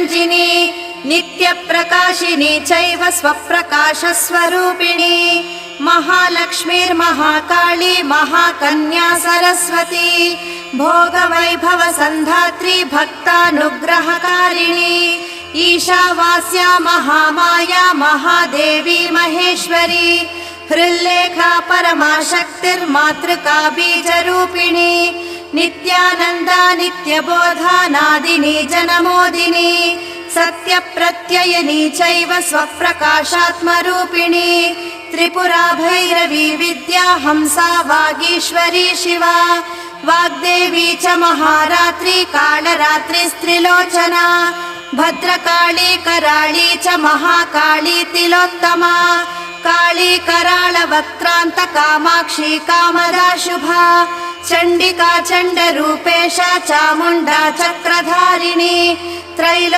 निरञ्जिनी नित्यप्रकाशिनी चैव स्वप्रकाशस्वरूपिणी महालक्ष्मीर्महाकाली महाकन्या सरस्वती भोगवैभवसन्धात्री भक्तानुग्रहकारिणी ईशावास्या महामाया महादेवी महेश्वरी हृल्लेखा परमाशक्तिर्मातृका बीजरूपिणी नित्यानन्दा नित्यबोधा नादिनी जनमोदिनी सत्यप्रत्ययिनी चैव स्वप्रकाशात्मरूपिणी त्रिपुरा भैरवी विद्या हंसा वागीश्वरी शिवा वाग्देवी च महारात्री कालरात्रिस्त्रिलोचना भद्रकाली कराळी च महाकाली तिलोत्तमा काली कराळवक्त्रान्त कामाक्षी कामदा शुभा चण्डिका चण्डरूपेशा चामुण्डा चक्रधारिणी त्रैलो